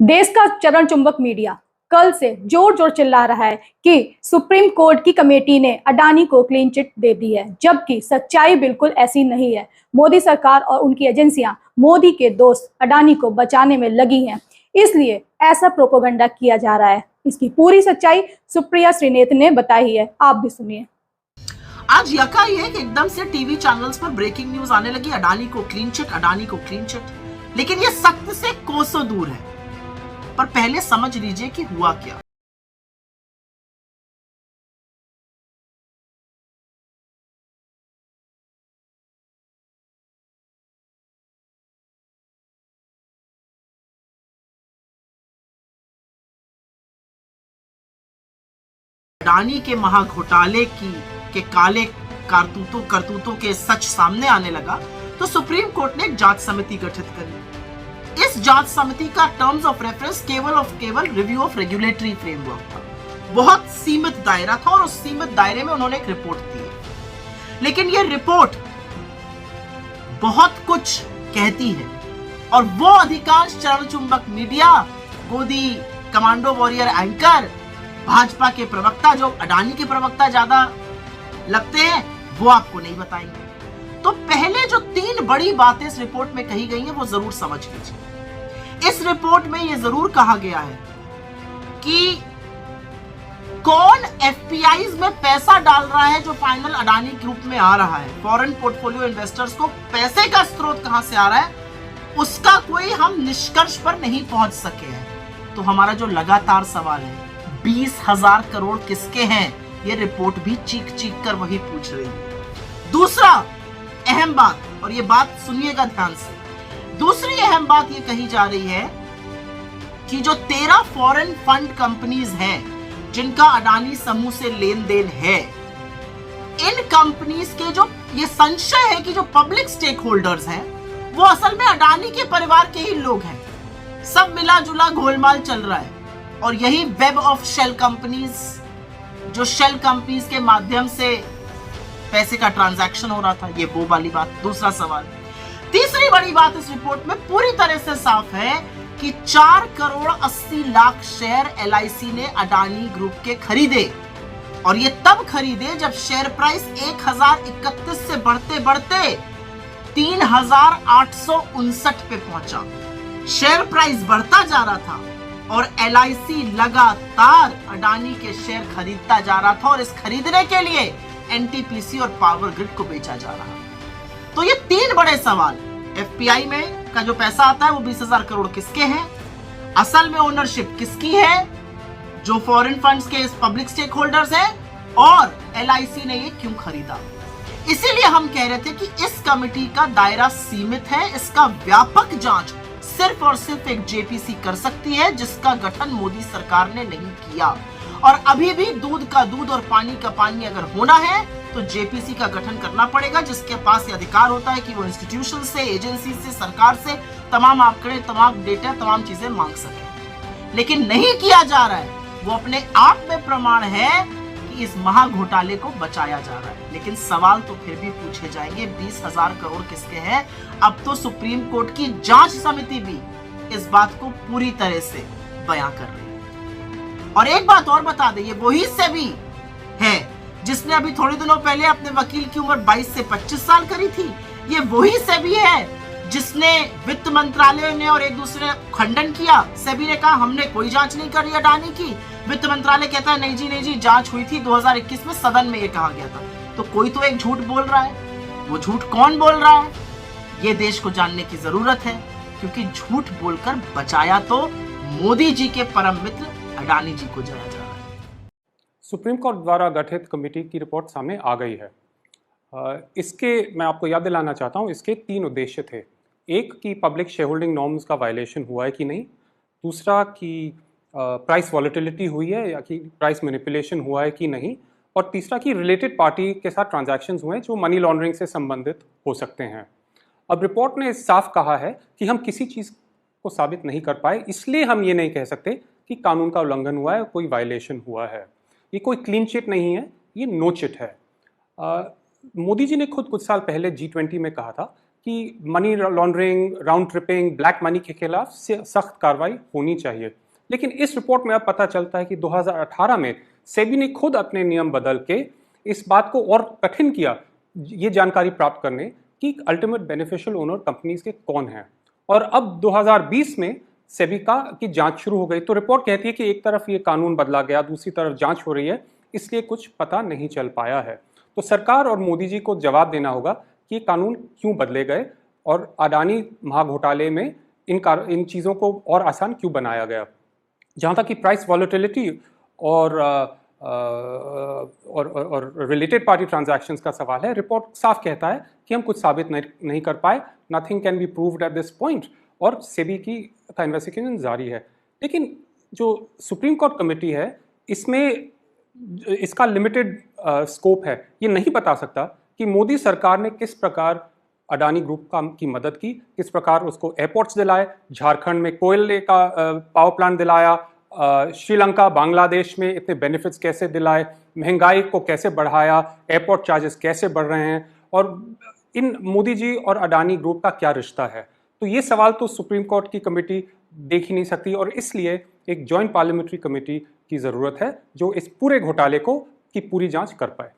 देश का चरण चुंबक मीडिया कल से जोर जोर चिल्ला रहा है कि सुप्रीम कोर्ट की कमेटी ने अडानी को क्लीन चिट दे दी है, जबकि सच्चाई बिल्कुल ऐसी नहीं है। मोदी सरकार और उनकी एजेंसियां मोदी के दोस्त अडानी को बचाने में लगी हैं, इसलिए ऐसा प्रोपेगेंडा किया जा रहा है। इसकी पूरी सच्चाई सुप्रिया श्रीनेत ने बताई है, आप भी सुनिए। आज यका ये कि एकदम से टीवी चैनल्स पर ब्रेकिंग न्यूज आने लगी, अडानी को क्लीन चिट, अडानी को क्लीन चिट। लेकिन ये सत्य से कोसों दूर है। पर पहले समझ लीजिए कि हुआ क्या। अडानी के महाघोटाले के काले करतूतों के सच सामने आने लगा तो सुप्रीम कोर्ट ने एक जांच समिति गठित करी। इस जांच समिति का टर्म्स ऑफ रेफरेंस केवल रिव्यू ऑफ रेगुलेटरी फ्रेमवर्क था। बहुत सीमित दायरा था और उस सीमित दायरे में उन्होंने एक रिपोर्ट दी। लेकिन यह रिपोर्ट बहुत कुछ कहती है और वो अधिकांश चरण चुंबक मीडिया, गोदी कमांडो वॉरियर एंकर, भाजपा के प्रवक्ता जो अडानी के प्रवक्ता ज्यादा लगते हैं, वो आपको नहीं बताएंगे। तो पहले जो 3 बड़ी बातें इस रिपोर्ट में कही गई हैं वो जरूर समझ लीजिए। इस रिपोर्ट में ये जरूर कहा गया है कि कौन एफपीआईज में पैसा डाल रहा है जो फाइनल अडानी ग्रुप में आ रहा है। फॉरेन पोर्टफोलियो इन्वेस्टर्स को पैसे का स्रोत कहां से आ रहा है, उसका कोई हम निष्कर्ष पर नहीं पहुंच सके हैं। तो हमारा जो लगातार सवाल है 20,000 करोड़ किसके हैं, ये रिपोर्ट भी चीख चीख कर वही पूछ रही है। दूसरा अहम बात, और ये बात सुनिएगा ध्यान से, दूसरी अहम बात ये कही जा रही है कि जो 13 फॉरेन फंड कंपनीज हैं जिनका अडानी समूह से लेन देन है, इन कंपनीज के जो ये संशय है कि जो पब्लिक स्टेक होल्डर्स हैं वो असल में अडानी के परिवार के ही लोग हैं। सब मिला जुला घोलमाल चल रहा है और यही वेब ऑफ शेल कंपनीज, जो शेल कंपनीज के माध्यम से पैसे का ट्रांजैक्शन हो रहा था, ये वो वाली बात। दूसरा सवाल। तीसरी बड़ी बात इस रिपोर्ट में पूरी तरह से साफ है कि 4 करोड़ 80 लाख शेयर एलआईसी ने अडानी ग्रुप के खरीदे, और ये तब खरीदे जब शेयर प्राइस 1031 से बढ़ते बढ़ते 3859 पे पहुंचा। शेयर प्राइस बढ़ता जा रहा था और एलआईसी लगातार अडानी के शेयर खरीदता जा रहा था और इस खरीदने के लिए एनटीपीसी और पावर ग्रिड को बेचा जा रहा। तो ये 3 बड़े सवाल, एफपीआई में का जो पैसा आता है वो 20,000 करोड़ किसके हैं, असल में ओनरशिप किसकी है, जो फॉरेन फंड्स के पब्लिक स्टेक होल्डर्स हैं, और एलआईसी ने ये क्यों खरीदा। इसीलिए हम कह रहे थे कि इस कमेटी का दायरा सीमित है, इसका व्यापक जांच सिर्फ और सिर्फ एक जेपीसी कर सकती है, जिसका गठन मोदी सरकार ने नहीं किया। और अभी भी दूध का दूध और पानी का पानी अगर होना है तो जेपीसी का गठन करना पड़ेगा, जिसके पास ये अधिकार होता है कि वो इंस्टीट्यूशन से, एजेंसी से, सरकार से तमाम आंकड़े, तमाम डेटा, तमाम चीजें मांग सके। लेकिन नहीं किया जा रहा है। वो अपने आप में प्रमाण है कि इस महाघोटाले को बचाया जा रहा है। लेकिन सवाल तो फिर भी पूछे जाएंगे, 20,000 करोड़ किसके हैं। अब तो सुप्रीम कोर्ट की जांच समिति भी इस बात को पूरी तरह से बयां कर रही है। और एक बात और बता दें, ये वही सेबी है जिसने अभी थोड़े दिनों पहले अपने वकील की उम्र 22 से 25 साल करी थी। ये वही सेबी है जिसने वित्त मंत्रालय ने और एक दूसरे खंडन किया। सेबी ने कहा हमने कोई जांच नहीं करी अडानी की। वित्त मंत्रालय कहता है नहीं जी जांच हुई थी 2021 में, सदन में ये कहा गया था। तो कोई तो एक झूठ बोल रहा है। वो झूठ कौन बोल रहा है, ये देश को जानने की जरूरत है, क्योंकि झूठ बोलकर बचाया तो मोदी जी के परम मित्र अडानी जी को जाया जा रहा है। सुप्रीम कोर्ट द्वारा गठित कमेटी की रिपोर्ट सामने आ गई है। इसके मैं आपको याद दिलाना चाहता हूँ, इसके 3 उद्देश्य थे। एक कि पब्लिक शेयर होल्डिंग नॉर्म्स का वायलेशन हुआ है कि नहीं, दूसरा कि प्राइस वॉलेटिलिटी हुई है या कि प्राइस मैनिपुलेशन हुआ है कि नहीं, और तीसरा कि रिलेटेड पार्टी के साथ ट्रांजैक्शंस हुए जो मनी लॉन्ड्रिंग से संबंधित हो सकते हैं। अब रिपोर्ट ने साफ कहा है कि हम किसी चीज़ को साबित नहीं कर पाए, इसलिए हम ये नहीं कह सकते कि कानून का उल्लंघन हुआ है, कोई वायलेशन हुआ है। ये कोई क्लीन चिट नहीं है, ये नो चिट है। मोदी जी ने खुद कुछ साल पहले G20 में कहा था कि money laundering, round tripping, black money के खिलाफ सख्त कार्रवाई होनी चाहिए। लेकिन इस रिपोर्ट में अब पता चलता है कि 2018 में सेबी ने खुद अपने नियम बदल के इस बात को और कठिन किया, ये जानकारी प्राप्त करने कि अल्टीमेट बेनिफिशियल ओनर कंपनीज के कौन हैं। और अब 2020 में सेबी की जांच शुरू हो गई। तो रिपोर्ट कहती है कि एक तरफ ये कानून बदला गया, दूसरी तरफ जांच हो रही है, इसलिए कुछ पता नहीं चल पाया है। तो सरकार और मोदी जी को जवाब देना होगा कि कानून क्यों बदले गए और अडानी महाघोटाले में इन चीज़ों को और आसान क्यों बनाया गया। जहाँ तक कि प्राइस वॉलेटिलिटी और रिलेटेड पार्टी ट्रांजैक्शंस का सवाल है, रिपोर्ट साफ कहता है कि हम कुछ साबित नहीं कर पाए, nothing can be proved at this point, और सेबी का इन्वेस्टिगेशन जारी है। लेकिन जो सुप्रीम कोर्ट कमेटी है, इसमें इसका लिमिटेड स्कोप है। ये नहीं बता सकता कि मोदी सरकार ने किस प्रकार अडानी ग्रुप की मदद की, किस प्रकार उसको एयरपोर्ट्स दिलाए, झारखंड में कोयले का पावर प्लांट दिलाया, श्रीलंका, बांग्लादेश में इतने बेनिफिट्स कैसे दिलाए, महंगाई को कैसे बढ़ाया, एयरपोर्ट चार्जेस कैसे बढ़ रहे हैं, और इन मोदी जी और अडानी ग्रुप का क्या रिश्ता है। तो ये सवाल तो सुप्रीम कोर्ट की कमेटी देख ही नहीं सकती, और इसलिए एक जॉइंट पार्लियामेंट्री कमेटी की ज़रूरत है जो इस पूरे घोटाले की पूरी जांच कर पाए।